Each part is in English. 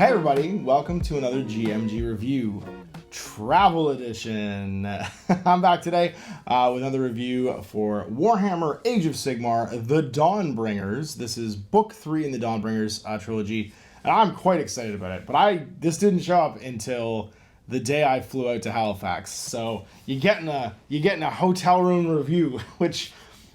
Hey everybody, welcome to another GMG review, Travel Edition. I'm back today with another review for Warhammer Age of Sigmar, the Dawnbringers. This is book 3 in the Dawnbringers trilogy, and I'm quite excited about it. But this didn't show up until the day I flew out to Halifax, so you're getting a hotel room review, which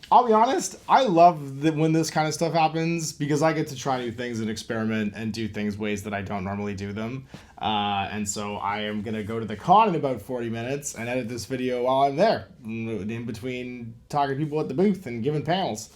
I'll be honest, I love when this kind of stuff happens because I get to try new things and experiment and do things ways that I don't normally do them. And so I am going to go to the con in about 40 minutes and edit this video while I'm there, in between talking to people at the booth and giving panels.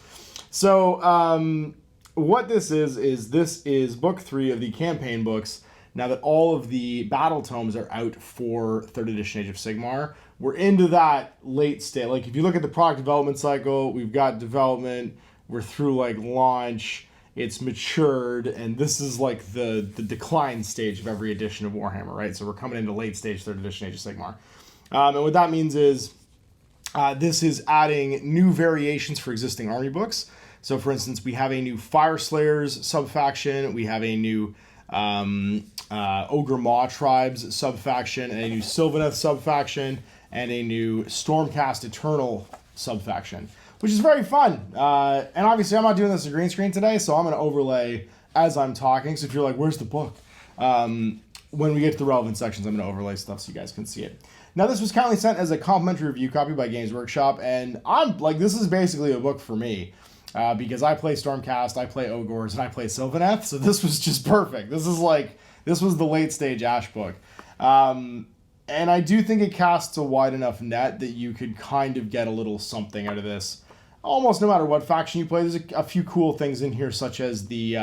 So what this is book 3 of the campaign books. Now that all of the battle tomes are out for 3rd edition Age of Sigmar, we're into that late stage. Like if you look at the product development cycle, we've got development, we're through like launch, it's matured, and this is like the decline stage of every edition of Warhammer, right? So we're coming into late stage 3rd edition Age of Sigmar. And what that means is this is adding new variations for existing army books. So for instance, we have a new Fyrelayers subfaction, we have a new Ogre Maw tribes subfaction, and a new Sylvaneth subfaction, and a new Stormcast Eternal subfaction, which is very fun. And obviously I'm not doing this on green screen today, so I'm going to overlay as I'm talking. So if you're like, where's the book? When we get to the relevant sections, I'm going to overlay stuff so you guys can see it. Now, this was kindly sent as a complimentary review copy by Games Workshop, and I'm like, this is basically a book for me. Because I play Stormcast, I play Ogors, and I play Sylvaneth, so this was just perfect. This was the late stage Ash book. And I do think it casts a wide enough net that you could kind of get a little something out of this. Almost no matter what faction you play. There's a few cool things in here, such as the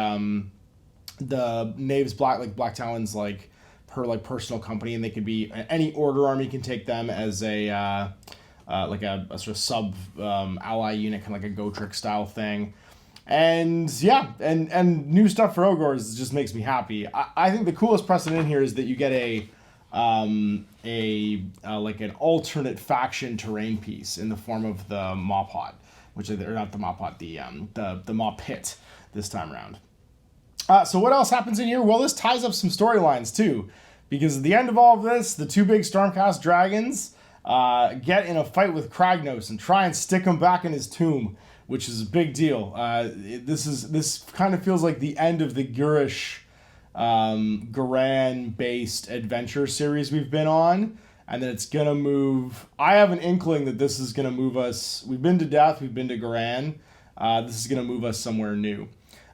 Knaves Black Talons, per personal company, and they could be any order army can take them as a sort of sub ally unit, kind of like a Gotrek style thing. And yeah, and new stuff for Ogors just makes me happy. I think the coolest precedent in here is that you get an alternate faction terrain piece in the form of the Maw Pot, or not the Maw Pot, the Maw Pit this time around. So what else happens in here? Well, this ties up some storylines too, because at the end of all of this, the two big Stormcast dragons get in a fight with Kragnos and try and stick him back in his tomb, which is a big deal. This kind of feels like the end of the Gurish Garan-based adventure series we've been on, and then it's gonna move. I have an inkling that this is gonna move us. We've been to Death, we've been to Garan. This is gonna move us somewhere new.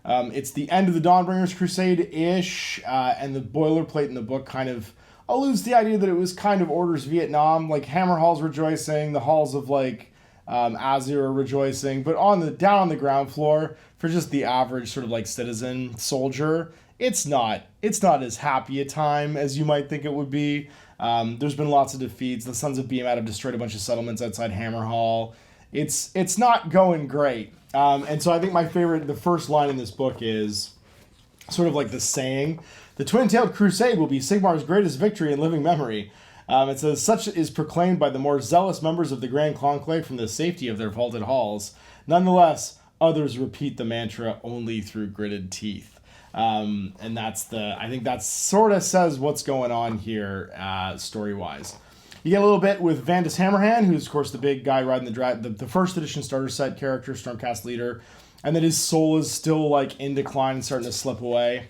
It's the end of the Dawnbringers Crusade-ish, and the boilerplate in the book kind of alludes to the idea that it was kind of Orders Vietnam, like Hammerhall's rejoicing, the halls of Azir are rejoicing, but down on the ground floor, for just the average sort of citizen soldier, it's not as happy a time as you might think it would be. There's been lots of defeats. The Sons of Behemat have destroyed a bunch of settlements outside Hammerhall. It's not going great. And so I think my favorite, the first line in this book is sort of like the saying, "The twin-tailed crusade will be Sigmar's greatest victory in living memory." It says, "Such is proclaimed by the more zealous members of the Grand Conclave from the safety of their vaulted halls. Nonetheless, others repeat the mantra only through gritted teeth." And I think that sort of says what's going on here story-wise. You get a little bit with Vandus Hammerhand, who's, of course, the big guy riding the first edition starter set character, Stormcast leader, and that his soul is still, in decline and starting to slip away.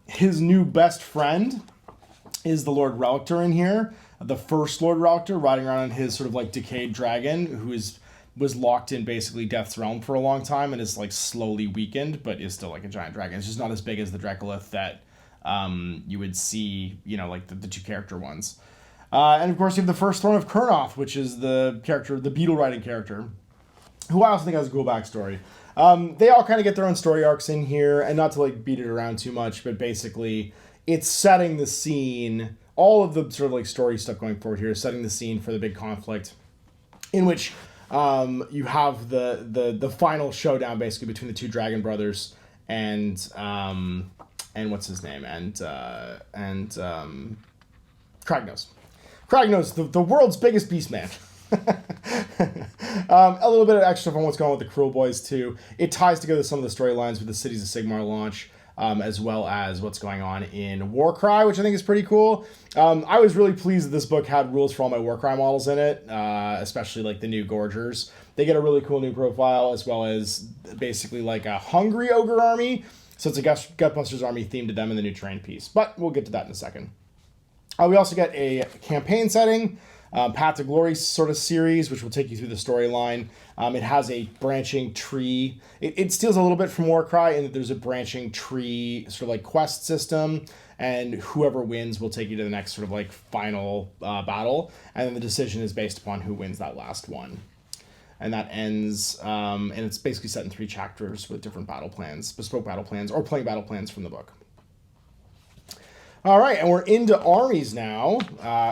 His new best friend is the Lord Relictor in here, the first Lord Relictor, riding around on his sort of decayed dragon, who was locked in basically Death's Realm for a long time and is slowly weakened, but is still a giant dragon. It's just not as big as the Dracolith that you would see, the two character ones. And of course you have the first Thorn of Kurnoth, which is the beetle riding character, who I also think has a cool backstory. They all kind of get their own story arcs in here, and not to beat it around too much, but basically it's setting the scene. All of the sort of story stuff going forward here is setting the scene for the big conflict, in which you have the final showdown basically between the two dragon brothers and what's his name and Kragnos. Kragnos, the world's biggest beast man. A little bit of extra on what's going on with the Cruel Boys too. It ties together some of the storylines with the Cities of Sigmar launch. as well as what's going on in Warcry, which I think is pretty cool. I was really pleased that this book had rules for all my Warcry models in it, especially like the new Gorgers. They get a really cool new profile, as well as basically like a hungry ogre army. So it's a Gutbusters army themed to them in the new terrain piece. But we'll get to that in a second. We also get a campaign setting, Path to Glory sort of series, which will take you through the storyline. It has a branching tree. It steals a little bit from Warcry in that there's a branching tree sort of like quest system, and whoever wins will take you to the next sort of like final battle, and then the decision is based upon who wins that last one. And that ends, and it's basically set in 3 chapters with different battle plans, bespoke battle plans, or playing battle plans from the book. All right, and we're into armies now,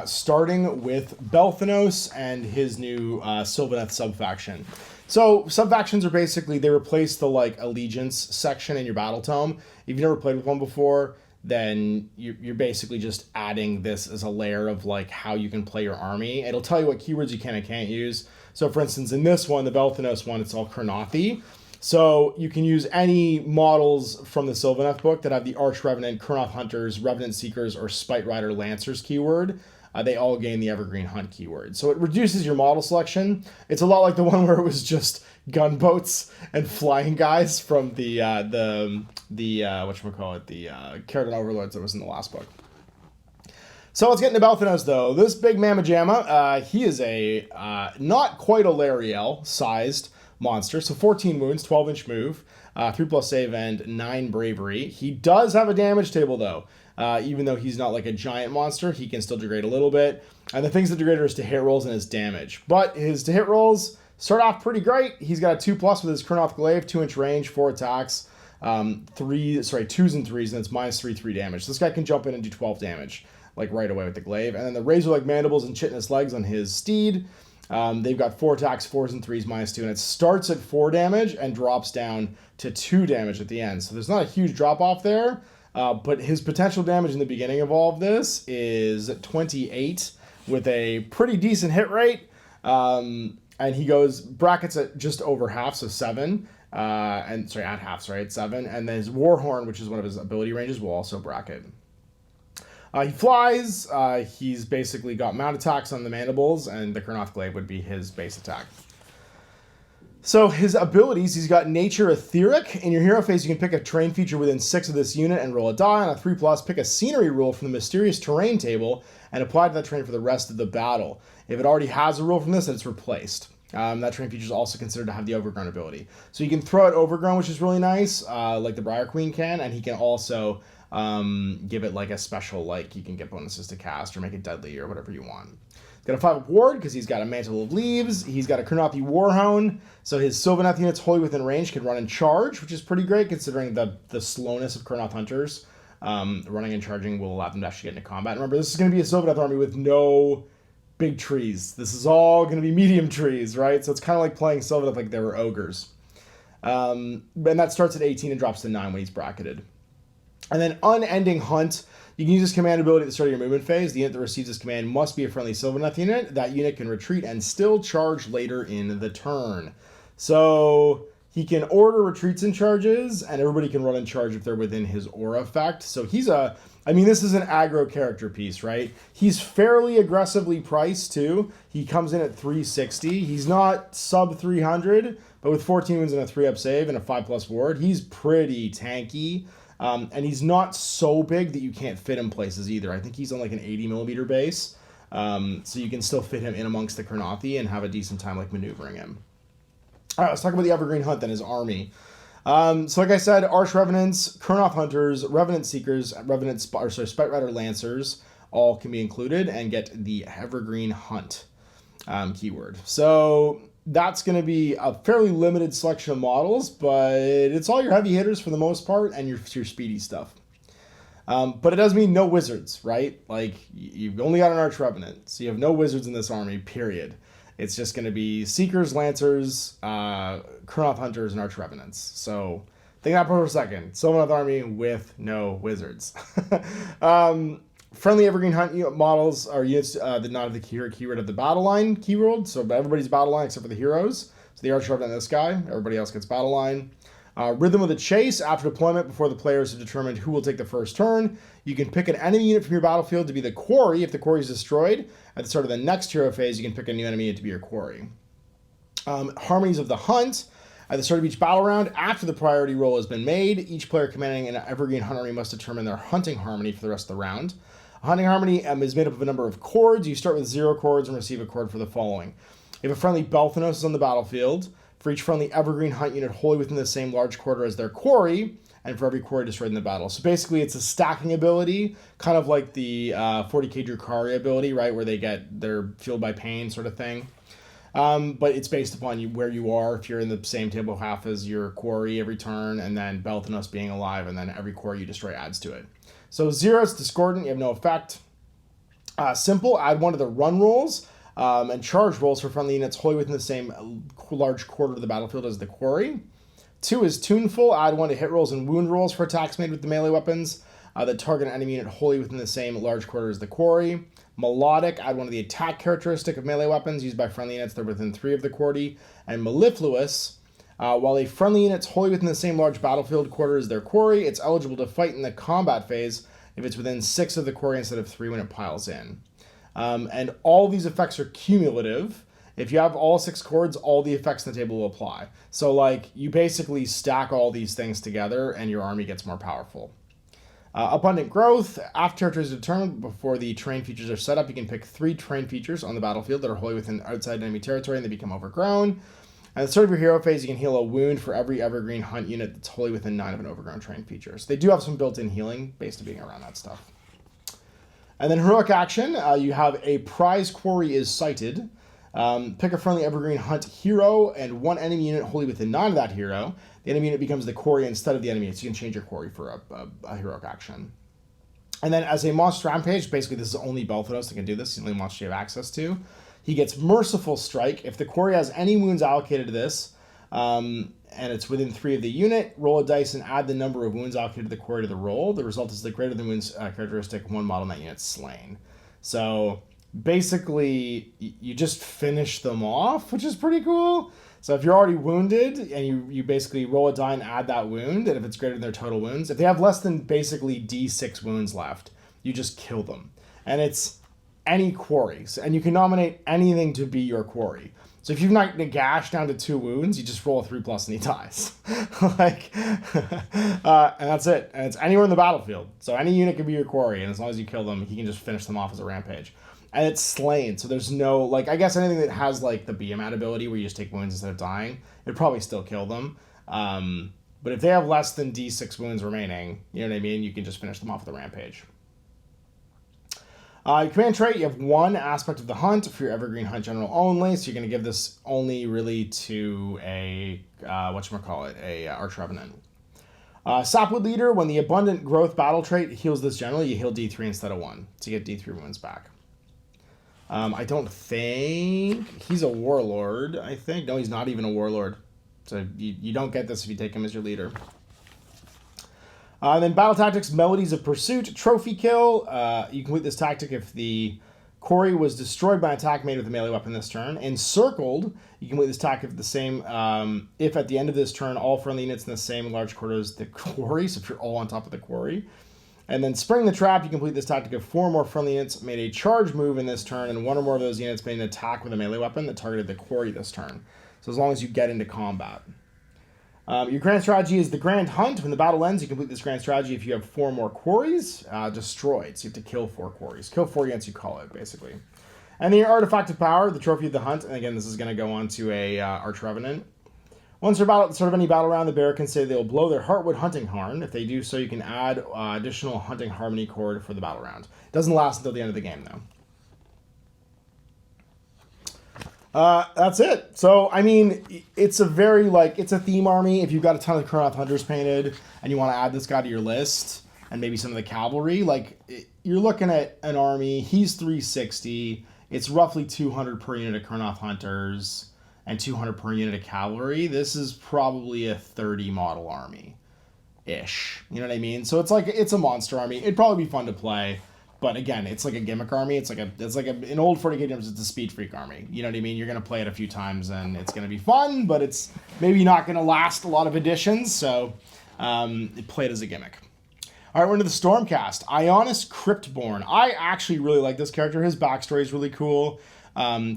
starting with Belthanos and his new Sylvaneth subfaction. So subfactions are basically, they replace the like allegiance section in your battle tome. If you've never played with one before, then you're basically just adding this as a layer of like how you can play your army. It'll tell you what keywords you can and can't use. So for instance, in this one, the Belthanos one, it's all Kurnothi. So you can use any models from the Sylvaneth book that have the Arch Revenant, Kurnoth Hunters, Revenant Seekers, or Spite Rider Lancers keyword. They all gain the Evergreen Hunt keyword. So it reduces your model selection. It's a lot like the one where it was just gunboats and flying guys from the Keratin Overlords that was in the last book. So let's get into Belthanos, though. This big Mamma Jamma, he is a not quite a Lariel-sized monster. So 14 wounds, 12-inch move, 3+ save, and 9 bravery. He does have a damage table, though. Even though he's not like a giant monster, he can still degrade a little bit. And the things that degrade are his to-hit rolls and his damage. But his to-hit rolls start off pretty great. He's got a 2+ with his Kurnoth Glaive, 2-inch range, 4 attacks, 2s and 3s, and it's -3 damage. This guy can jump in and do 12 damage, like right away with the Glaive. And then the Razor-like mandibles and chitinous legs on his steed. They've got 4 attacks, 4s and 3s, -2, and it starts at 4 damage and drops down to 2 damage at the end. So there's not a huge drop-off there, but his potential damage in the beginning of all of this is 28 with a pretty decent hit rate, and he goes brackets at just over half, so 7, at half, 7, and then his Warhorn, which is one of his ability ranges, will also bracket. He flies, he's basically got mount attacks on the mandibles, and the Kurnoth Glaive would be his base attack. So his abilities, he's got Nature Etheric. In your hero phase, you can pick a terrain feature within 6 of this unit and roll a die. On a 3+, pick a scenery rule from the Mysterious Terrain table and apply to that terrain for the rest of the battle. If it already has a rule from this, then it's replaced. That terrain feature is also considered to have the Overgrown ability. So you can throw out Overgrown, which is really nice, like the Briar Queen can, and he can also give it like a special, like you can get bonuses to cast or make it deadly or whatever you want. He's got a 5-up ward because he's got a Mantle of Leaves. He's got a Kurnothi Warhound, so his Sylvaneth units wholly within range can run and charge, which is pretty great considering the slowness of Kurnoth Hunters. Running and charging will allow them to actually get into combat. Remember, this is going to be a Sylvaneth army with no big trees. This is all going to be medium trees, right? So it's kind of like playing Sylvaneth like they were ogres. And that starts at 18 and drops to 9 when he's bracketed. And then Unending Hunt. You can use this command ability at the start of your movement phase. The unit that receives this command must be a friendly Sylvaneth unit. That unit can retreat and still charge later in the turn. So he can order retreats and charges, and everybody can run and charge if they're within his aura effect. So he's this is an aggro character piece, right? He's fairly aggressively priced, too. He comes in at 360. He's not sub 300, but with 14 wounds and a 3-up save and a 5+ ward, he's pretty tanky. And he's not so big that you can't fit him places either. I think he's on like an 80mm base. So you can still fit him in amongst the Kurnothi and have a decent time like maneuvering him. All right, let's talk about the Evergreen Hunt then, his army. So like I said, Arch Revenants, Kurnoth Hunters, Revenant Seekers, Spite Rider Lancers all can be included and get the Evergreen Hunt keyword. So that's going to be a fairly limited selection of models, but it's all your heavy hitters for the most part and your speedy stuff. But it does mean no wizards, right? Like, you've only got an Arch Revenant, so you have no wizards in this army, period. It's just going to be Seekers, Lancers, Kurnoth Hunters, and Arch Revenants. So think that for a second. Sylvaneth army with no wizards. Friendly Evergreen Hunt models are units that not have the keyword of the battle line keyword. So everybody's battle line except for the heroes. So the Arch Revenant, this guy. Everybody else gets battle line. Rhythm of the Chase. After deployment, before the players have determined who will take the first turn, you can pick an enemy unit from your battlefield to be the quarry. If the quarry is destroyed, at the start of the next hero phase, you can pick a new enemy unit to be your quarry. Harmonies of the Hunt. At the start of each battle round, after the priority roll has been made, each player commanding an evergreen hunt army must determine their hunting harmony for the rest of the round. A hunting harmony is made up of a number of chords. You start with 0 chords and receive a chord for the following. If a friendly Belthanos is on the battlefield, for each friendly evergreen hunt unit wholly within the same large quarter as their quarry, and for every quarry destroyed in the battle. So basically it's a stacking ability, kind of like the 40k Drukhari ability, right, where they're fueled by pain sort of thing. But it's based upon where you are. If you're in the same table half as your quarry every turn, and then Belthanos being alive, and then every quarry you destroy adds to it. So 0 is Discordant, you have no effect. Simple, add 1 to the run rolls. And charge rolls for friendly units wholly within the same large quarter of the battlefield as the quarry. 2 is Tuneful. Add 1 to hit rolls and wound rolls for attacks made with the melee weapons that target an enemy unit wholly within the same large quarter as the quarry. Melodic. Add 1 to the attack characteristic of melee weapons used by friendly units that are within 3 of the quarry. And Mellifluous. While a friendly unit's wholly within the same large battlefield quarter as their quarry, it's eligible to fight in the combat phase if it's within 6 of the quarry instead of 3 when it piles in. And all these effects are cumulative. If you have all 6 chords, all the effects in the table will apply. So like you basically stack all these things together and your army gets more powerful. Abundant Growth. After territories are determined, before the terrain features are set up, you can pick 3 terrain features on the battlefield that are wholly within outside enemy territory and they become overgrown. At the start of your hero phase, you can heal a wound for every evergreen hunt unit that's wholly within 9 of an overgrown terrain feature. So they do have some built-in healing based on being around that stuff. And then heroic action, you have a prize quarry is sighted. Pick a friendly evergreen hunt hero and 1 enemy unit wholly within 9 of that hero. The enemy unit becomes the quarry instead of the enemy, so you can change your quarry for a heroic action. And then as a monster rampage, basically this is only Belthanos that can do this, the only monster you have access to. He gets Merciful Strike. If the quarry has any wounds allocated to this, and it's within 3 of the unit, roll a dice and add the number of wounds allocated to the quarry to the roll. The result is the greater than wounds characteristic, 1 model in that unit slain. So basically, you just finish them off, which is pretty cool. So if you're already wounded, and you basically roll a die and add that wound, and if it's greater than their total wounds, if they have less than basically D6 wounds left, you just kill them. And it's any quarries, and you can nominate anything to be your quarry. So if you've knocked a gash down to 2 wounds, you just roll a 3+ and he dies. And that's it. And it's anywhere in the battlefield. So any unit can be your quarry, and as long as you kill them, he can just finish them off as a rampage. And it's slain, so there's no, like, I guess anything that has, like, the Behemoth ability where you just take wounds instead of dying, it'd probably still kill them. But if they have less than D6 wounds remaining, you know what I mean, you can just finish them off with a rampage. Command trait, you have 1 aspect of the hunt for your evergreen hunt general only, so you're going to give this only really to a, Arch Revenant. Sapwood Leader, when the Abundant Growth battle trait heals this generally, you heal D3 instead of 1, to get D3 wounds back. I don't think he's a warlord, I think. No, he's not even a warlord. So you don't get this if you take him as your leader. Then Battle Tactics, Melodies of Pursuit, Trophy Kill. You complete this tactic if the quarry was destroyed by an attack made with a melee weapon this turn. Encircled, you complete this tactic if if at the end of this turn all friendly units in the same large quarter as the quarry, so if you're all on top of the quarry. And then Spring the Trap, you complete this tactic if 4 more friendly units made a charge move in this turn, and 1 or more of those units made an attack with a melee weapon that targeted the quarry this turn. So as long as you get into combat. Your grand strategy is the Grand Hunt. When the battle ends, you complete this grand strategy if you have 4 more quarries destroyed. So you have to kill 4 quarries. Kill 4 units, you call it, basically. And the Artifact of Power, the Trophy of the Hunt. And again, this is going to go on to a Arch Revenant. Once they're at the start of any battle round, the bearer can say they'll blow their Heartwood Hunting Horn. If they do so, you can add additional Hunting Harmony chord for the battle round. It doesn't last until the end of the game, though. That's it. So, I mean, it's a very, it's a theme army. If you've got a ton of Kurnoth Hunters painted and you want to add this guy to your list and maybe some of the cavalry, you're looking at an army. He's 360. It's roughly 200 per unit of Kurnoth Hunters and 200 per unit of cavalry. This is probably a 30 model army-ish. You know what I mean? So it's a monster army. It'd probably be fun to play. But again, it's like a gimmick army. It's like an old 40k games. It's a speed freak army. You know what I mean? You're gonna play it a few times and it's gonna be fun, but it's maybe not gonna last a lot of editions. So play it as a gimmick. All right, we're into the Stormcast. Ionis Cryptborn. I actually really like this character. His backstory is really cool.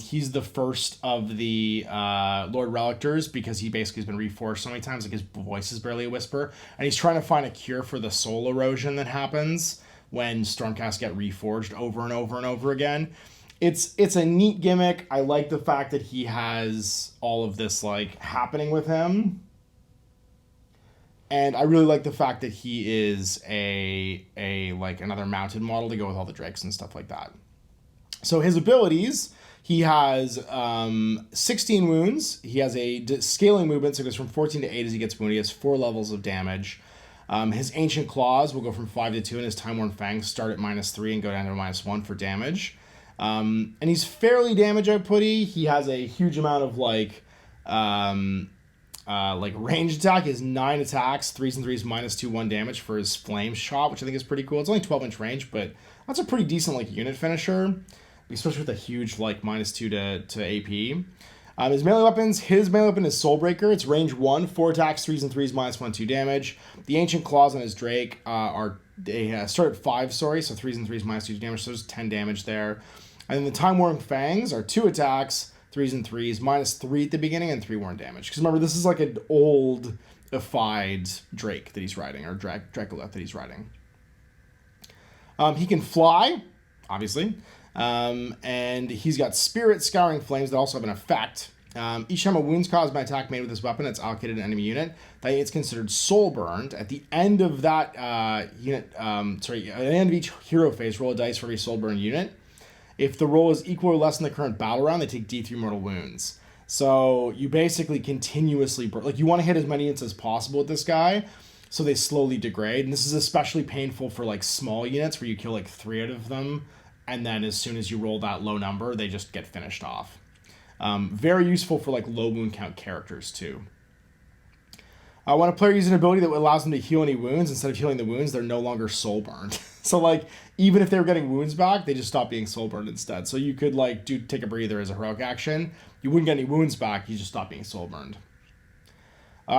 He's the first of the Lord Relictors because he basically has been reforged so many times, like his voice is barely a whisper, and he's trying to find a cure for the soul erosion that happens when Stormcast get reforged over and over and over again. It's a neat gimmick. I like the fact that he has all of this like happening with him. And I really like the fact that he is a like another mounted model to go with all the drakes and stuff like that. So his abilities, he has 16 wounds. He has a scaling movement, so it goes from 14 to 8 as he gets wounded. He has 4 levels of damage. His Ancient Claws will go from 5 to 2, and his Time-Worn Fangs start at -3 and go down to -1 for damage. And he's fairly damage outputty. He has a huge amount of like ranged attack. He has 9 attacks, 3s and 3s, -2/1 damage for his Flame Shot, which I think is pretty cool. It's only 12-inch range, but that's a pretty decent like unit finisher, especially with a huge like -2 to AP. His melee weapon is Soulbreaker. It's range 1, 4 attacks, 3s and 3s, -1/2 damage. The Ancient Claws on his Drake start at 5, so 3s and 3s, -2 damage, so there's 10 damage there. And then the Time-Worn Fangs are 2 attacks, 3s and 3s, -3 at the beginning, and 3 worn damage. Because remember, this is like an old, Ified Drake that he's riding, or Draculeth that he's riding. He can fly, obviously. And he's got Spirit Scouring Flames that also have an effect. Each time a wound's caused by attack made with this weapon that's allocated to an enemy unit, that it's considered soul burned. At the end of that at the end of each hero phase, roll a dice for every soul burned unit. If the roll is equal or less than the current battle round, they take D3 mortal wounds. So you basically continuously you want to hit as many units as possible with this guy, so they slowly degrade. And this is especially painful for like small units where you kill like 3 out of them, and then as soon as you roll that low number, they just get finished off. Very useful for like low wound count characters too. When a player uses an ability that allows them to heal any wounds, instead of healing the wounds, they're no longer soul burned. So like even if they were getting wounds back, they just stop being soul burned instead. So you could like take a breather as a heroic action. You wouldn't get any wounds back, you just stop being soul burned.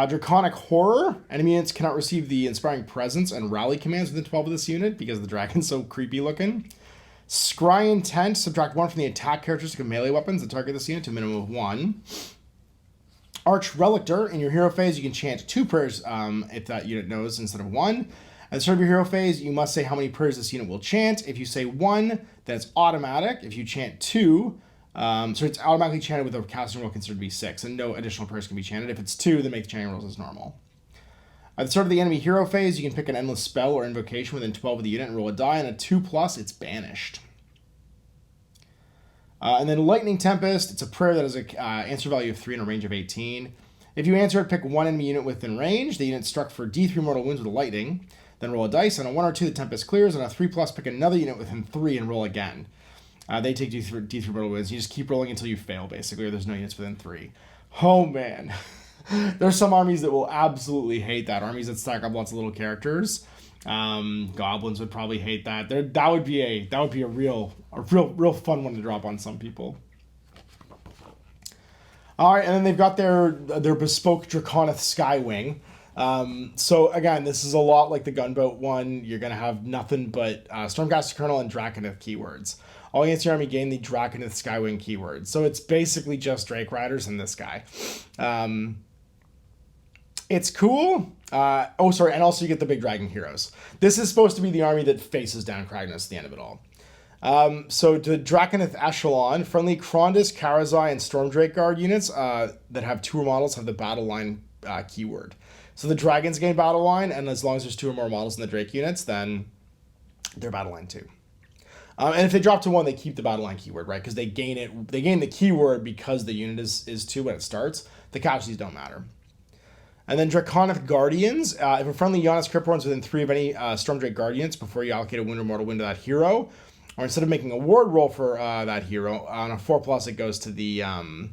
Draconic Horror. Enemy units cannot receive the Inspiring Presence and Rally commands within 12 of this unit because the dragon's so creepy looking. Scry Intent. Subtract 1 from the attack characteristic of melee weapons that target this unit to a minimum of 1. Arch Relictor. In your hero phase, you can chant 2 prayers if that unit knows instead of 1. At the start of your hero phase, you must say how many prayers this unit will chant. If you say 1, then it's automatic. If you chant 2, it's automatically chanted with a casting roll considered to be 6, and no additional prayers can be chanted. If it's 2, then make the chanting rolls as normal. At the start of the enemy hero phase, you can pick an endless spell or invocation within 12 of the unit and roll a die, and a 2+, it's banished. And then Lightning Tempest, it's a prayer that has an answer value of 3 and a range of 18. If you answer it, pick 1 enemy unit within range. The unit struck for D3 mortal wounds with lightning. Then roll a dice. On a 1 or 2, the Tempest clears. On a 3+, pick another unit within 3 and roll again. They take D3 mortal wounds. You just keep rolling until you fail, basically, or there's no units within 3. Oh, man. There's some armies that will absolutely hate that. Armies that stack up lots of little characters. Goblins would probably hate that. That would be a real fun one to drop on some people. All right, and then they've got their bespoke Draconith Skywing. So again, this is a lot like the Gunboat one. You're gonna have nothing but Stormcast Eternal and Draconith keywords. All against your army gain the Draconith Skywing keyword. So it's basically just Drake Riders and this guy. It's cool. And also you get the big dragon heroes. This is supposed to be the army that faces down Kragnus at the end of it all. So the Draconith Echelon, friendly Krondys, Karazai, and Stormdrake Guard units that have 2 or models have the battle line keyword. So the dragons gain battle line, and as long as there's 2 or more models in the Drake units, then they're battle line too. And if they drop to 1, they keep the battle line keyword, right? Because they gain the keyword because the unit is 2 when it starts. The casualties don't matter. And then Draconith Guardians. If a friendly Ionis Cryptborn is within 3 of any Stormdrake Guard units before you allocate a wound or mortal wound to that hero, or instead of making a ward roll for that hero, on a 4+, it goes to the other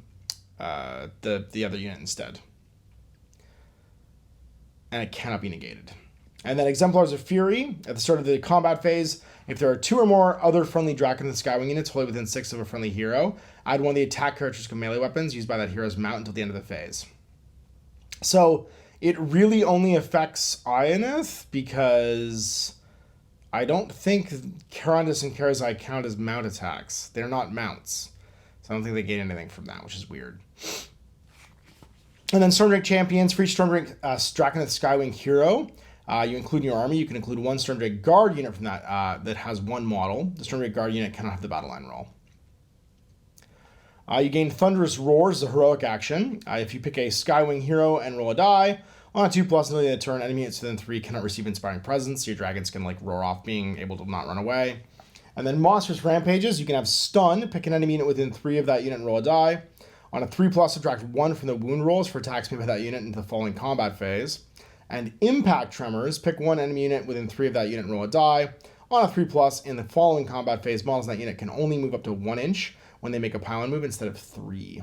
unit instead. And it cannot be negated. And then Exemplars of Fury. At the start of the combat phase, If there are 2 or more other friendly Draken and Skywing units wholly within 6 of a friendly hero, add one of the attack characteristic melee weapons used by that hero's mount until the end of the phase. So it really only affects Ionith because I don't think Karandus and Karazai count as mount attacks. They're not mounts. So I don't think they gain anything from that, which is weird. And then Stormdrake Champions, for each Stormdrake Drakenith Skywing hero you include in your army, you can include 1 Stormdrake Guard unit from that that has 1 model. The Stormdrake Guard unit cannot have the battle line roll. You gain Thunderous Roars as a heroic action. If you pick a Skywing hero and roll a die, on a 2+ until the end of the turn, enemy units within 3 cannot receive Inspiring Presence. Your dragons can like roar off, being able to not run away. And then Monstrous Rampages, you can have Stun, pick an enemy unit within 3 of that unit and roll a die. On a 3+, subtract 1 from the wound rolls for attacks made by that unit into the following combat phase. And Impact Tremors, pick 1 enemy unit within 3 of that unit and roll a die. On a 3+, in the following combat phase, models in that unit can only move up to 1 inch when they make a pylon move instead of 3.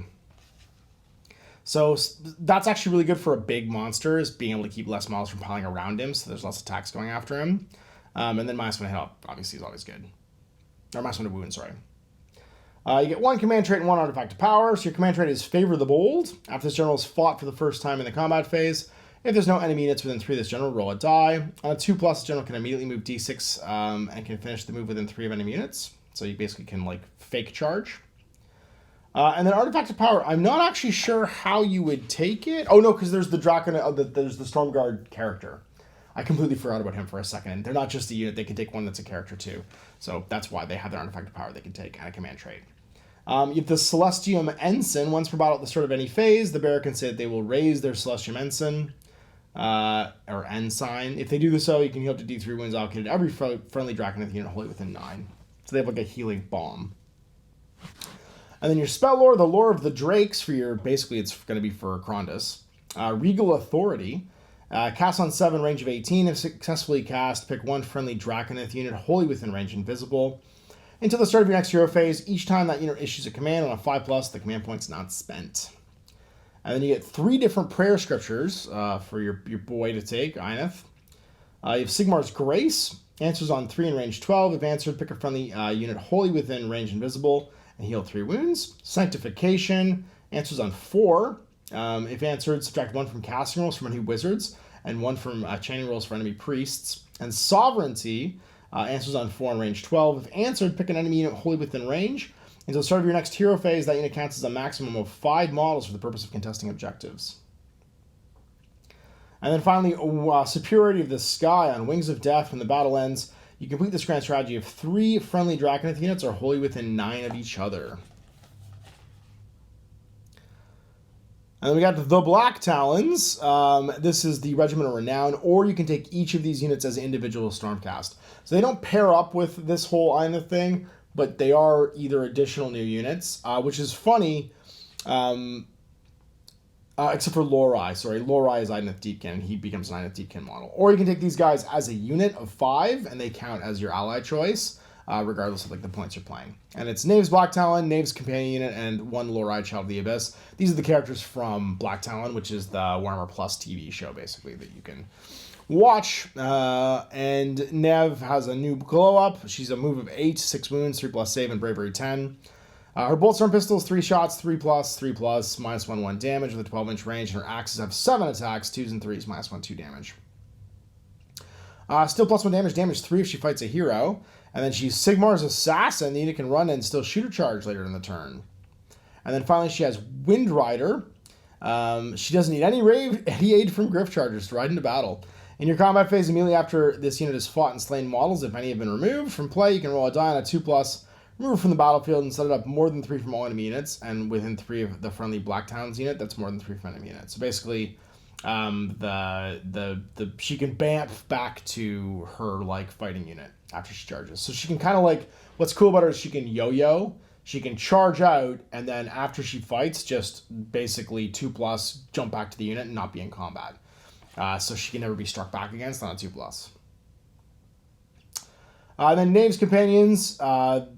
So that's actually really good for a big monster, is being able to keep less models from piling around him, so there's less attacks going after him. And then -1 hit up, obviously, is always good. Or -1 to wound, sorry. You get 1 command trait and 1 artifact of power. So your command trait is Favor the Bold. After this general is fought for the first time in the combat phase, if there's no enemy units within 3 of this general, roll a die. On a 2+, the general can immediately move d6 and can finish the move within 3 of enemy units. So you basically can like fake charge. And then artifact of power. I'm not actually sure how you would take it. Oh no, because there's the Draken. There's the Stormguard character. I completely forgot about him for a second. They're not just a unit; they can take one that's a character too. So that's why they have their artifact of power they can take and a command trait. You have the Celestium Ensign. Once per battle at the start of any phase, the bearer can say that they will raise their Celestium Ensign or Ensign. If they do so, you can heal up to D3 wounds allocated to every friendly Drakenith unit wholly within 9. So they have like a healing bomb. And then your spell lore, the lore of the Drakes for your, basically it's going to be for Karandus. Regal Authority. Cast on 7, range of 18. If successfully cast, pick 1 friendly Drakenith unit wholly within range invisible. Until the start of your next hero phase, each time that unit issues a command on a 5+, the command point's not spent. And then you get 3 different prayer scriptures for your boy to take, Ionith. You have Sigmar's Grace. Answers on 3 in range 12. If answered, pick a friendly unit wholly within range invisible and heal 3 wounds. Sanctification. Answers on 4. If answered, subtract 1 from casting rolls from enemy wizards and 1 from chaining rolls for enemy priests. And Sovereignty. Answers on 4 in range 12. If answered, pick an enemy unit wholly within range. Until the start of your next hero phase, that unit counts as a maximum of 5 models for the purpose of contesting objectives. And then finally, Superiority of the Sky. On Wings of Death, when the battle ends, you complete this grand strategy of 3 friendly Drakenith units are wholly within 9 of each other. And then we got the Black Talons. This is the Regiment of Renown, or you can take each of these units as individual Stormcast. So they don't pair up with this whole Ionith thing, but they are either additional new units, which is funny, except for Lorai. Sorry, Lorai is Ionith Deepkin, and he becomes an Ionith Deepkin model. Or you can take these guys as a unit of 5, and they count as your ally choice, regardless of like the points you're playing. And it's Knave's Black Talon, Knave's Companion Unit, and 1 Lorai Child of the Abyss. These are the characters from Black Talon, which is the Warhammer Plus TV show, basically, that you can watch. And Nev has a new glow up. She's a move of 8, 6 wounds, 3+ save, and bravery 10. Her bolt storm pistol is 3 shots, 3+, -1/1 damage with a 12-inch range, and her axes have 7 attacks, 2s and 3s, -1/2 damage. Still +1 damage 3 if she fights a hero. And then she's Sigmar's Assassin. The unit can run and still shoot or charge later in the turn. And then finally she has Wind Rider. She doesn't need any aid from Griff Chargers to ride into battle. In your combat phase, immediately after this unit has fought and slain models, if any have been removed from play, you can roll a die on a 2+, remove from the battlefield and set it up more than 3 from all enemy units, and within 3 of the friendly Black Talons unit, that's more than 3 from enemy units. So basically, she can bamf back to her like fighting unit after she charges. So she can kind of like, what's cool about her is she can yo-yo. She can charge out, and then after she fights, just basically 2+, jump back to the unit and not be in combat. So she can never be struck back against on a 2+. Then Knave's Companions,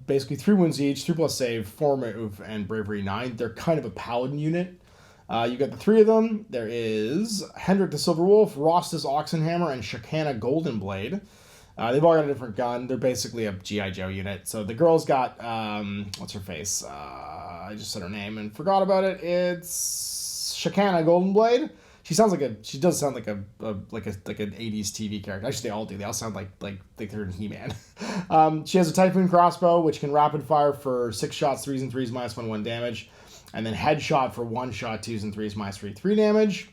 basically 3 wounds each, 3+ save, 4 move, and bravery 9. They're kind of a paladin unit. You got the 3 of them. There is Hendrik the Silver Wolf, Rostus Oxenhammer, and Shakana Golden Blade. They've all got a different gun. They're basically a G.I. Joe unit. So the girl's got, what's her face? I just said her name and forgot about it. It's Shakana Goldenblade. She does sound like an 80s TV character. Actually, they all do. They all sound like they're in He-Man. She has a Typhoon crossbow, which can rapid fire for 6 shots, 3s and 3s, -1/1 damage. And then headshot for 1 shot, 2s and 3s, -3/3 damage.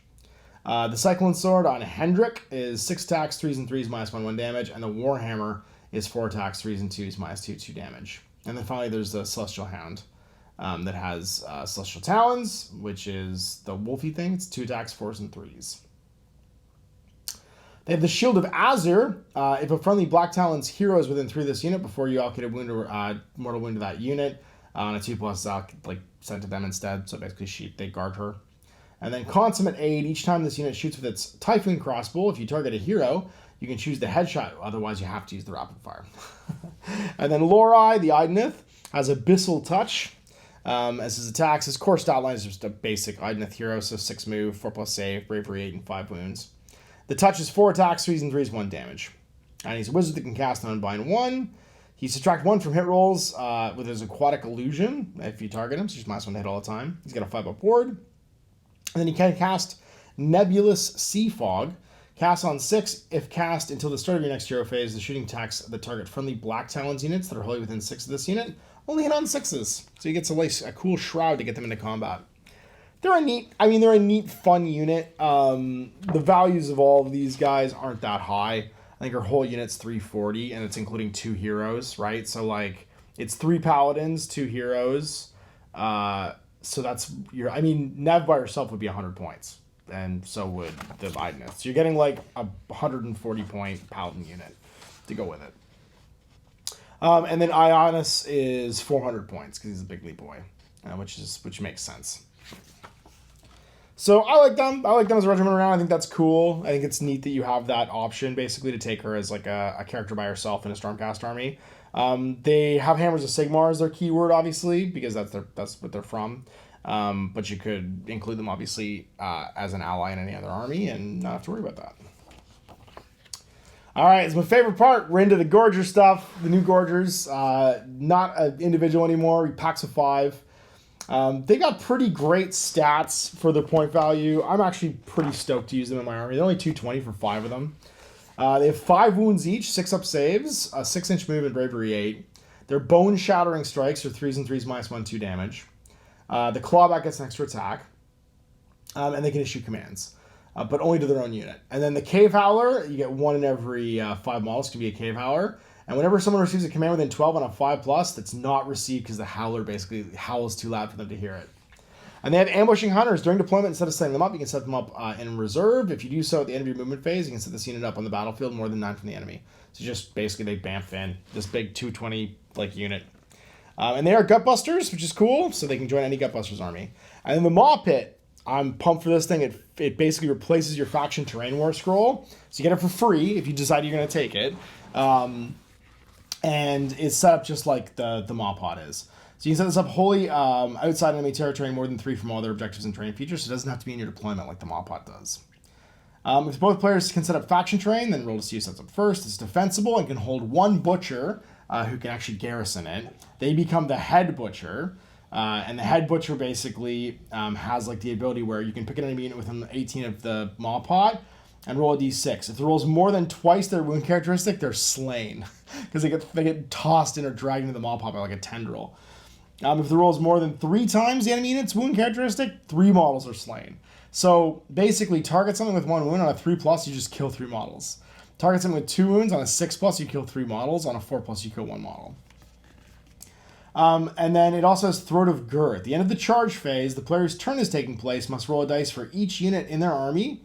The Cyclone Sword on Hendrik is 6 attacks, 3s and 3s, -1/1 damage. And the Warhammer is 4 attacks, 3s and 2s, -2/2 damage. And then finally, there's the Celestial Hound that has Celestial Talons, which is the wolfy thing. It's 2 attacks, 4s and 3s. They have the Shield of Azur. If a friendly Black Talons hero is within 3 of this unit, before you allocate a wound or mortal wound to that unit, on a 2+, sent to them instead. So basically, they guard her. And then Consummate Aid. Each time this unit shoots with its Typhoon crossbow, if you target a hero, you can choose the headshot. Otherwise, you have to use the rapid fire. And then Lorai, the Idenith, has Abyssal Touch. As his attacks, his core stat line is just a basic Idenith hero, so 6 move, 4+ save, bravery 8, and 5 wounds. The touch is 4 attacks, 3s and 3s, 1 damage. And he's a wizard that can cast Unbind 1. He subtract 1 from hit rolls with his Aquatic Illusion if you target him, so he's -1 to hit all the time. He's got a 5-up ward. And then he can cast Nebulous Sea Fog. Cast on 6. If cast until the start of your next hero phase, the shooting attacks that target friendly Black Talons units that are wholly within 6 of this unit only hit on 6s. So he gets a cool shroud to get them into combat. They're a neat, fun unit. The values of all of these guys aren't that high. I think our whole unit's 340, and it's including 2 heroes, right? So, it's 3 paladins, 2 heroes. So that's Nev by herself would be 100 points, and so would the Idenith. So you're getting a 140-point paladin unit to go with it. And then Ionis is 400 points because he's a big leap boy, which makes sense. So I like them. I like them as a regiment around. I think that's cool. I think it's neat that you have that option basically to take her as a character by herself in a Stormcast army. They have Hammers of Sigmar as their keyword, obviously, because that's what they're from. But you could include them, obviously, as an ally in any other army and not have to worry about that. All right, it's my favorite part. We're into the Gorger stuff. The new Gorgers, not an individual anymore. Packs of 5. They got pretty great stats for their point value. I'm actually pretty stoked to use them in my army. They're only 220 for 5 of them. They have 5 wounds each, 6-up saves, a 6-inch move, and bravery 8. Their bone-shattering strikes are 3s and 3s, -1/2 damage. The clawback gets an extra attack, and they can issue commands, but only to their own unit. And then the Cave Howler, you get 1 in every 5 models can be a Cave Howler. And whenever someone receives a command within 12 on a 5+, that's not received because the Howler basically howls too loud for them to hear it. And they have Ambushing Hunters. During deployment, instead of setting them up, you can set them up in reserve. If you do so at the end of your movement phase, you can set this unit up on the battlefield more than 9 from the enemy. So just basically they bamf in this big 220 unit. And they are Gutbusters, which is cool, so they can join any Gutbusters army. And then the Maw Pit, I'm pumped for this thing. It basically replaces your faction terrain war scroll. So you get it for free if you decide you're going to take it. And it's set up just like the Maw Pod is. So you can set this up wholly outside enemy territory more than 3 from all other objectives and terrain features, so it doesn't have to be in your deployment like the Maw Pod does. If both players can set up faction terrain, then roll to see who sets up first. It's defensible and can hold 1 butcher who can actually garrison it. They become the head butcher. And the head butcher basically has the ability where you can pick an enemy unit within 18 of the Maw Pod and roll a d6. If the rolls more than twice their wound characteristic, they're slain because they get tossed in or dragged into the Maw Pod by a tendril. If the rolls more than 3 times the enemy unit's wound characteristic, 3 models are slain. So basically, target something with 1 wound on a 3+, you just kill 3 models. Target something with 2 wounds on a 6+, you kill 3 models. On a 4+, you kill 1 model. And then it also has Throat of Gur. At the end of the charge phase, the player's turn is taking place must roll a dice for each unit in their army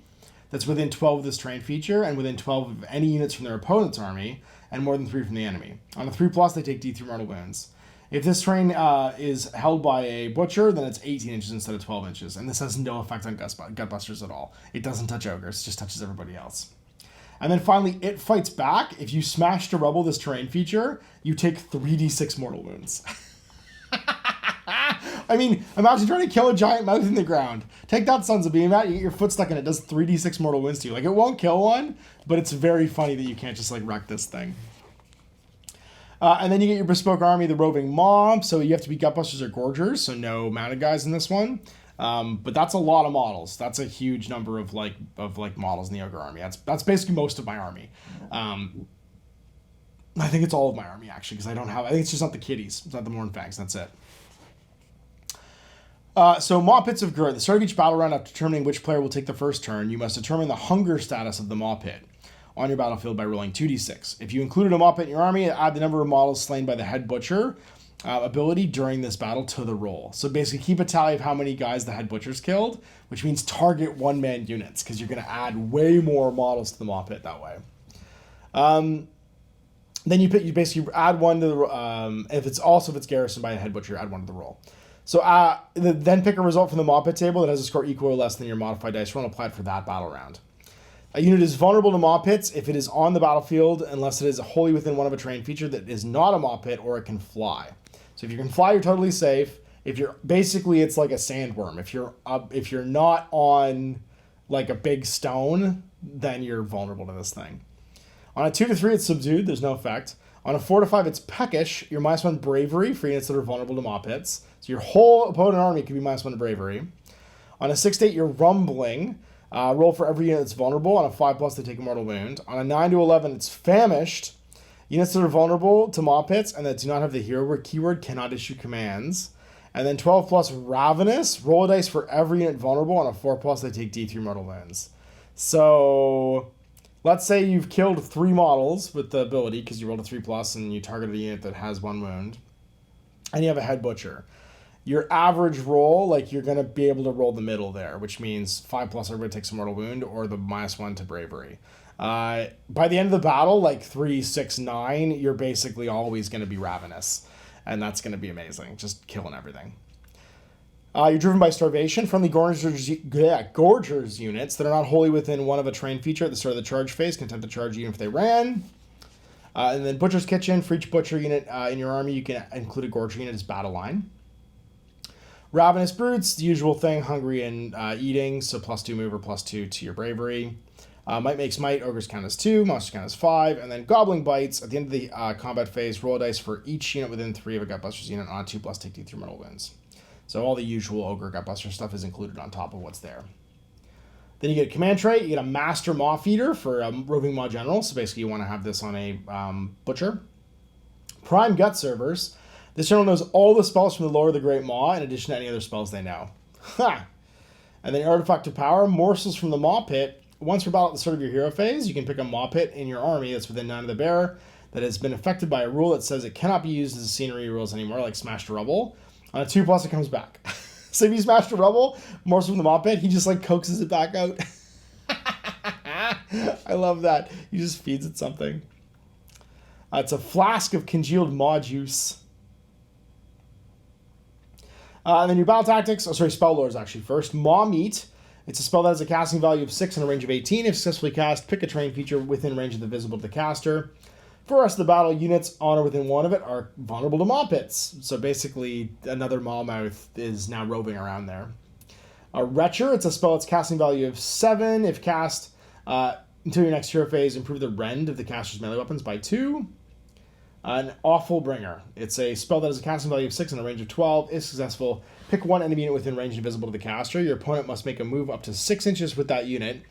that's within 12 of this terrain feature and within 12 of any units from their opponent's army and more than 3 from the enemy. On a 3+, they take D3 mortal wounds. If this terrain is held by a butcher, then it's 18 inches instead of 12 inches. And this has no effect on Gutbusters at all. It doesn't touch Ogres, it just touches everybody else. And then finally, It Fights Back. If you smash to rubble this terrain feature, you take 3d6 mortal wounds. I mean, imagine trying to kill a giant mouth in the ground. Take that, Sons of Behemat. You get your foot stuck in it. It does 3d6 mortal wounds to you. Like, it won't kill one, but it's very funny that you can't just, like, wreck this thing. And then you get your bespoke army, the roving mob. So you have to be Gutbusters or Gorgers, so no mounted guys in this one. But that's a lot of models. That's a huge number of models in the Ogre army. That's basically most of my army. I think it's all of my army, actually, because I think it's just not the kitties. It's not the Mornfangs. That's it. So Maw Pits of Gur. At the start of each battle round, after determining which player will take the first turn, you must determine the hunger status of the Maw Pit on your battlefield by rolling 2d6. If you included a Maw Pit in your army, add the number of models slain by the Head Butcher ability during this battle to the roll. So basically keep a tally of how many guys the Head Butcher's killed, which means target one-man units, because you're going to add way more models to the Maw Pit that way. Then you basically add one to the if it's garrisoned by a Head Butcher, add one to the roll. So then pick a result from the Maw Pit table that has a score equal or less than your modified dice roll and apply it for that battle round. A unit is vulnerable to Maw Pits if it is on the battlefield, unless it is wholly within one of a terrain feature that is not a Maw Pit or it can fly. So if you can fly, you're totally safe. If you're basically, it's like a sandworm. If you're not on like a big stone, then you're vulnerable to this thing. On a 2 to 3, it's subdued. There's no effect. On a 4 to 5, it's peckish. You're -1 bravery for units that are vulnerable to Maw Pits. So your whole opponent army can be -1 to bravery. On a 6 to 8, you're rumbling. Roll for every unit that's vulnerable. On a 5+, they take a mortal wound. On a 9 to 11, it's famished. Units that are vulnerable to Maw Pits and that do not have the hero word keyword cannot issue commands. And then 12+, ravenous. Roll a dice for every unit vulnerable. On a 4+, they take D3 mortal wounds. So let's say you've killed 3 models with the ability because you rolled a 3+ and you targeted a unit that has 1 wound. And you have a Head Butcher. Your average roll, like, you're going to be able to roll the middle there, which means 5+, everybody takes a mortal wound, or the -1 to bravery. By the end of the battle, like 3, 6, 9, you're basically always going to be ravenous. And that's going to be amazing. Just killing everything. You're driven by starvation. Friendly Gorgers units that are not wholly within one of a terrain feature at the start of the charge phase can attempt to charge you even if they ran. And then Butcher's Kitchen. For each Butcher unit in your army, you can include a Gorger unit as battle line. Ravenous Brutes, the usual thing, hungry and eating, so +2 move or +2 to your bravery. Might makes might, ogres count as 2, monsters count as 5, and then Gobbling Bites. At the end of the combat phase, roll a dice for each unit within 3 of a Gutbusters unit on a 2+, take D3 mortal wounds. So all the usual Ogre Gutbuster stuff is included on top of what's there. Then you get a command trait, you get a Master Maw Feeder for a Roving Maw General, so basically you want to have this on a Butcher. Prime Gut Servers. This general knows all the spells from the lore of the Great Maw, in addition to any other spells they know. Ha! And then Artifact of Power, Morsels from the Maw Pit. Once per battle at the start of your hero phase, you can pick a Maw Pit in your army that's within 9 of the bearer that has been affected by a rule that says it cannot be used as a scenery rules anymore, like Smash to Rubble. On a 2+, it comes back. So if you smash to Rubble, Morsel from the Maw Pit, he just like coaxes it back out. I love that. He just feeds it something. It's a flask of congealed maw juice. And then your battle tactics, spell lores actually first. Maw Meat. It's a spell that has a casting value of 6 and a range of 18. If successfully cast, pick a terrain feature within range of the visible to the caster. For the rest of the battle, units on or within 1 of it are vulnerable to Maw Pits. So basically, another Mawmouth is now roving around there. A Retcher, it's a spell that's casting value of 7. If cast until your next hero phase, improve the rend of the caster's melee weapons by 2. An Awful Bringer. It's a spell that has a casting value of 6 and a range of 12. If successful, pick one enemy unit within range and visible to the caster. Your opponent must make a move up to 6 inches with that unit.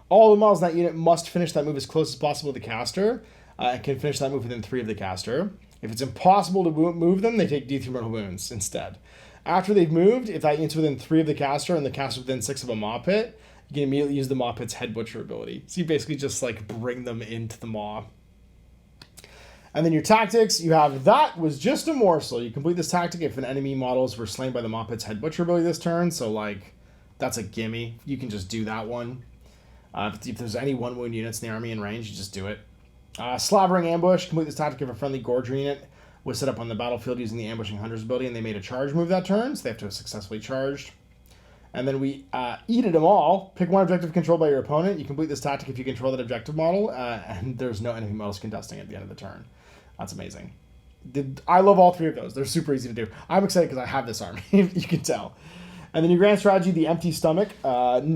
All the models in that unit must finish that move as close as possible to the caster, and can finish that move within 3 of the caster. If it's impossible to move them, they take D3 mortal wounds instead. After they've moved, if that unit's within 3 of the caster and the caster's within 6 of a Maw Pit, you can immediately use the Maw Pit's Head Butcher ability. So you basically just like bring them into the Maw. And then your tactics, you have that was just a morsel. You complete this tactic if an enemy models were slain by the Maw Pit's Head Butcher ability this turn. So like, that's a gimme. You can just do that one. If there's any 1 wound units in the army in range, you just do it. Slavering Ambush, complete this tactic if a friendly Gorger unit was set up on the battlefield using the Ambushing Hunter's ability and they made a charge move that turn, so they have to have successfully charged. And then we eated them all. Pick one objective controlled by your opponent. You complete this tactic if you control that objective model, and there's no enemy models contesting at the end of the turn. That's amazing. I love all three of those. They're super easy to do. I'm excited because I have this army, you can tell. And then your grand strategy, the empty stomach.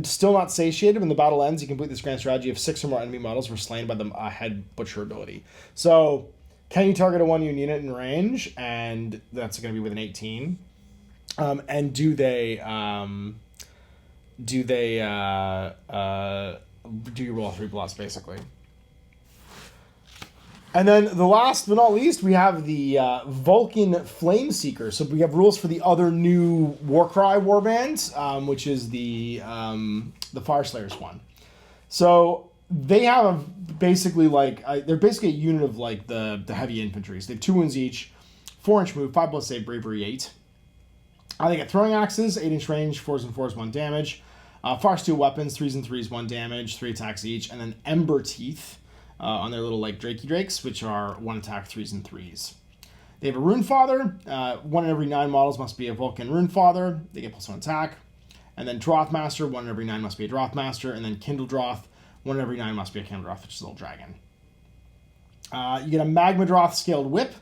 Still not satiated. When the battle ends, you complete this grand strategy if 6 or more enemy models were slain by the head butcher ability. So, can you target a 1-unit unit in range? And that's going to be with an 18. And do you roll 3+, basically? And then the last but not least, we have the Vulcan Flameseeker. So we have rules for the other new Warcry warband, which is the Fyrelayers one. So they have basically they're basically a unit of like the heavy infantries. They have 2 wounds each, 4-inch move, 5+ save, bravery 8. They get throwing axes, 8-inch range, 4s and 4s, 1 damage. Fire steel weapons, 3s and 3s, 1 damage, 3 attacks each, and then Ember Teeth. On their little like Drakey Drakes, which are 1 attack, 3s and 3s. They have a Rune Father. 1 in every 9 models must be a Vulcan Rune Father. They get +1 attack. And then Droth Master. 1 in every 9 must be a Droth Master. And then Kindle Droth. 1 in every 9 must be a Kindle Droth, which is a little dragon. You get a Magma Droth Scaled Whip.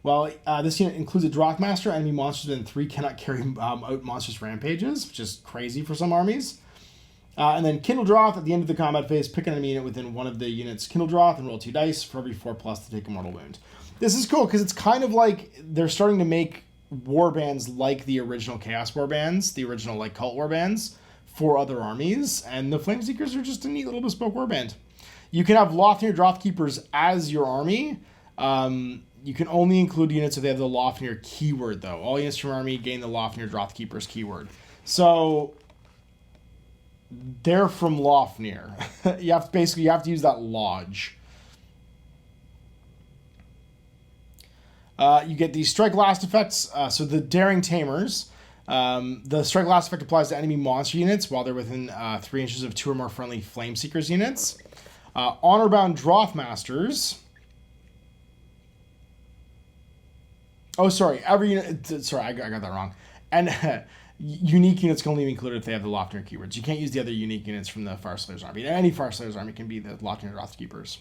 Well, this unit includes a Droth Master. Enemy monsters within 3 cannot carry out monstrous rampages, which is crazy for some armies. And then Kindle Droth, at the end of the combat phase, pick an enemy unit within one of the units Kindle Droth and roll 2 dice for every 4+ to take a mortal wound. This is cool because it's kind of like they're starting to make warbands like the original Chaos Warbands, the original like Cult Warbands, for other armies, and the Flameseekers are just a neat little bespoke warband. You can have Lofnir Drothkeepers as your army. You can only include units if they have the Lofnir keyword, though. All units from your army gain the Lofnir Drothkeepers keyword. So they're from Lofnir. you have to use that lodge. You get the Strike Last effects. So the Daring Tamers. The Strike Last effect applies to enemy monster units while they're within 3 inches of 2 or more friendly Flameseekers units. Honor-bound Droth Masters. Oh, sorry. Every unit. Sorry, I got that wrong. And unique units can only be included if they have the Lofnir keywords. You can't use the other unique units from the Fyreslayers army. Any Fyreslayers army can be the Lofnir Drothkeepers.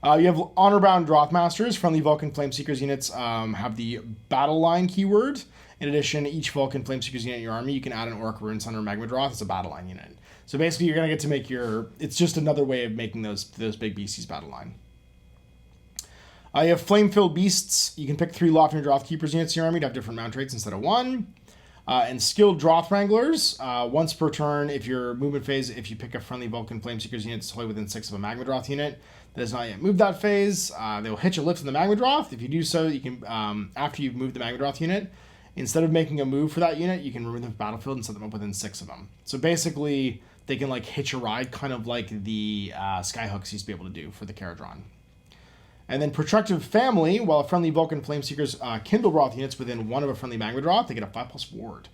You have Honor-bound Droth Masters. Friendly Vulcan Flameseekers units have the Battle Line keyword. In addition, each Vulcan Flameseekers unit in your army, you can add an Orc, Rune Sun, or Magma Droth as a Battle Line unit. So basically, you're going to get to make it's just another way of making those big beasties Battle Line. You have Flame-Filled Beasts. You can pick 3 Lofnir Drothkeepers units in your army to have different mount rates instead of 1. And Skilled Droth Wranglers. Once per turn, if your movement phase, if you pick a friendly Vulcan Flameseekers unit that's totally within 6 of a Magma Droth unit that has not yet moved that phase, they will hitch a lift in the Magma Droth. If you do so, you can, after you've moved the Magma Droth unit, instead of making a move for that unit, you can remove them from the battlefield and set them up within 6 of them. So basically, they can like hitch a ride, kind of like the Skyhooks used to be able to do for the Caradron. And then Protractive Family, while a friendly Vulcan Flameseekers Kindle Droth units within 1 of a friendly Magma Droth, they get a 5+ ward.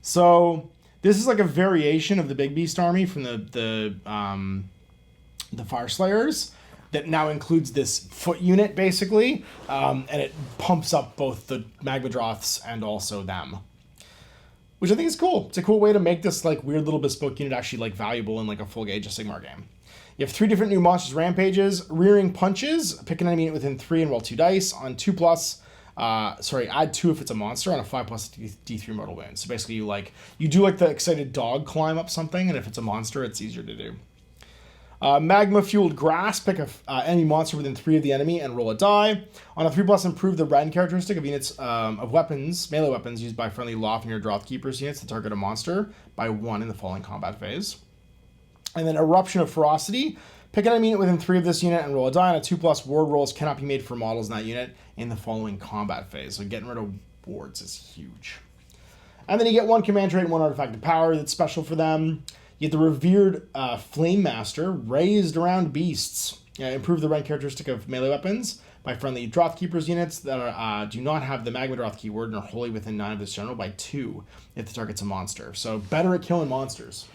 So this is like a variation of the Big Beast army from the Fyreslayers that now includes this foot unit, basically, and it pumps up both the Magma Droths and also them, which I think is cool. It's a cool way to make this like weird little bespoke unit actually like valuable in like a full Age of Sigmar game. You have 3 different new monsters rampages. Rearing Punches. Pick an enemy unit within 3 and roll 2 dice. On 2+, add 2 if it's a monster. On a 5+ D3 mortal wound. So basically you do like the excited dog climb up something, and if it's a monster, it's easier to do. Magma Fueled Grass. Pick a enemy monster within 3 of the enemy and roll a die. On a 3+, improve the rend characteristic of units of weapons, melee weapons used by friendly Lofnir Drothkeepers units to target a monster by 1 in the following combat phase. And then Eruption of Ferocity. Pick an enemy unit within 3 of this unit and roll a die. On a 2+, ward rolls cannot be made for models in that unit in the following combat phase. So getting rid of wards is huge. And then you get 1 command trait and 1 artifact of power that's special for them. You get the Revered Flame Master, Raised Around Beasts. Improve the rend characteristic of melee weapons by friendly Drothkeepers units that do not have the Magma Droth keyword and are wholly within 9 of this general by 2 if the target's a monster. So better at killing monsters.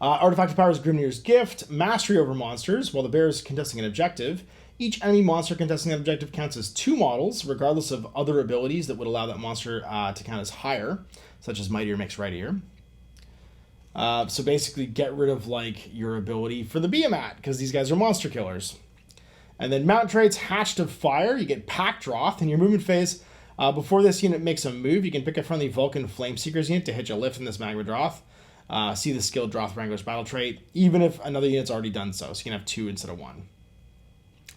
Artifact of Power is Grimnir's Gift. Mastery over monsters. While the bear is contesting an objective, each enemy monster contesting that objective counts as 2 models, regardless of other abilities that would allow that monster to count as higher, such as Mightier makes Rightier. So basically get rid of like your ability for the Behemat, because these guys are monster killers. And then mount traits, Hatched of Fire. You get Pack Droth. In your movement phase, before this unit makes a move, you can pick a friendly Vulcan Flameseekers unit to hitch a lift in this Magma Droth. See the skilled Drothbringers battle trait, even if another unit's already done so. So you can have 2 instead of 1.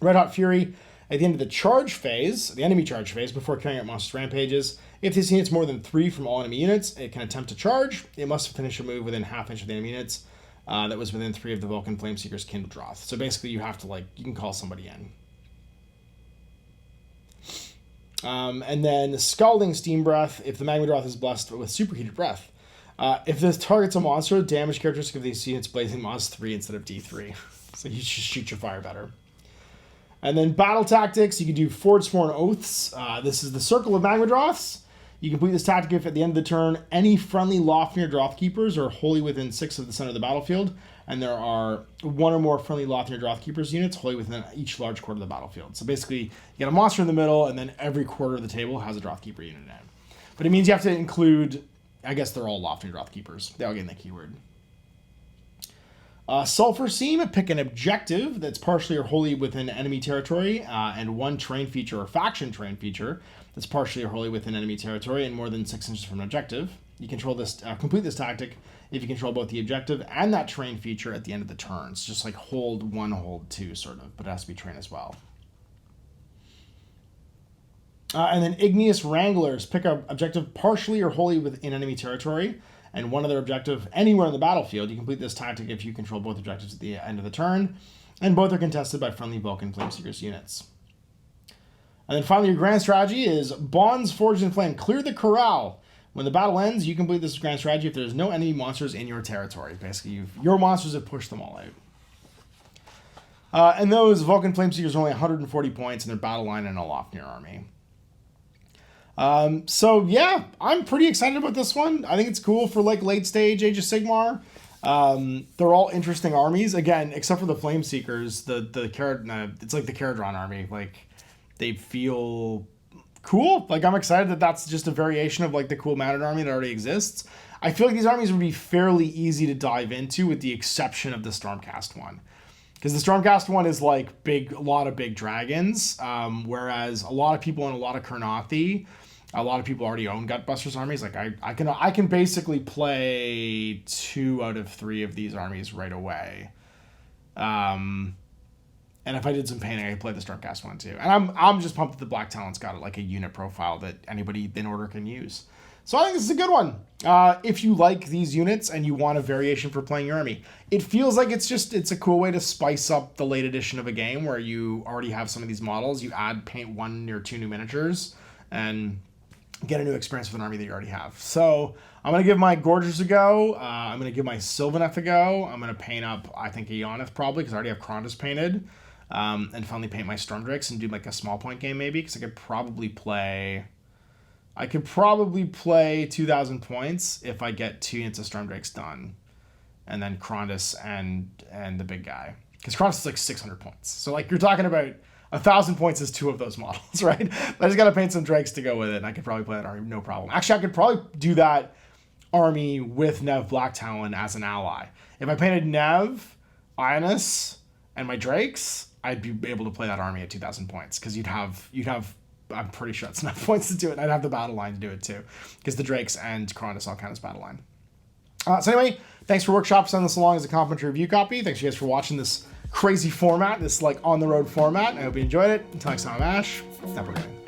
Red Hot Fury. At the end of the charge phase, the enemy charge phase, before carrying out monster rampages, if this unit's more than 3 from all enemy units, it can attempt to charge. It must finish a move within ½ inch of the enemy units that was within 3 of the Vulcan Flameseeker's Kindle Droth. So basically you have to, you can call somebody in. And then Scalding Steam Breath, if the Magma Droth is blessed with Superheated Breath. If this targets a monster, damage characteristic of these units Blazing Moss 3 instead of D3. So you just shoot your fire better. And then Battle Tactics, you can do Forgesworn Oaths. This is the Circle of Magma Droths. You complete this tactic if at the end of the turn, any friendly Lofnir Droth Keepers are wholly within 6 of the center of the battlefield, and there are 1 or more friendly Lofnir Droth Keepers units wholly within each large quarter of the battlefield. So basically, you get a monster in the middle, and then every quarter of the table has a Droth Keeper unit in it. But it means you have to include, I guess they're all Lofnir Droth Keepers. They all get in the keyword. Sulfur Seam, pick an objective that's partially or wholly within enemy territory, and 1 terrain feature or faction terrain feature that's partially or wholly within enemy territory and more than 6 inches from an objective. You control this, complete this tactic if you control both the objective and that terrain feature at the end of the turn. It's just like hold 1, hold 2 sort of, but it has to be terrain as well. And then Igneous Wranglers, pick an objective partially or wholly within enemy territory and 1 other objective anywhere on the battlefield. You complete this tactic if you control both objectives at the end of the turn, and both are contested by friendly Vulcan Flameseekers units. And then finally, your grand strategy is Bonds Forged in Flame. Clear the corral. When the battle ends, you complete this grand strategy if there's no enemy monsters in your territory. Basically, your monsters have pushed them all out. And those Vulcan Flameseekers are only 140 points in their battle line and a Lofnir army. So yeah, I'm pretty excited about this one. I think it's cool for late stage Age of Sigmar. They're all interesting armies. Again, except for the Flameseekers, it's like the Caradron army. They feel cool. I'm excited that that's just a variation of the cool mounted army that already exists. I feel like these armies would be fairly easy to dive into with the exception of the Stormcast one. Because the Stormcast one is a lot of big dragons, whereas a lot of people in a lot of Kurnothi, a lot of people already own Gutbusters armies. I can basically play 2 out of 3 of these armies right away. And if I did some painting, I could play the Stormcast one too. And I'm just pumped that the Black Talon's got a unit profile that anybody in order can use. So I think this is a good one. If you like these units and you want a variation for playing your army, it feels like it's a cool way to spice up the late edition of a game where you already have some of these models. You paint 1 or 2 new miniatures and get a new experience with an army that you already have. So I'm going to give my Gorgers a go. I'm going to give my Sylvaneth a go. I'm going to paint up, I think, a Yoneth probably because I already have Krondas painted. And finally paint my Stormdrakes and do a small point game maybe because I could probably play 2,000 points if I get 2 units of Stormdrakes done. And then Krondas and the big guy. Because Krondas is 600 points. So you're talking about 1,000 points is 2 of those models, right? I just got to paint some Drakes to go with it, and I could probably play that army, no problem. Actually, I could probably do that army with Nev Black Talon as an ally. If I painted Nev, Ionis, and my Drakes, I'd be able to play that army at 2,000 points, because you'd have, I'm pretty sure it's enough points to do it, and I'd have the battle line to do it too, because the Drakes and Krondas all count as battle line. So anyway, thanks for Workshop sending this along as a complimentary review copy. Thanks you guys for watching this crazy format, this on the road format. I hope you enjoyed it. Until next time, I'm Ash. Never mind.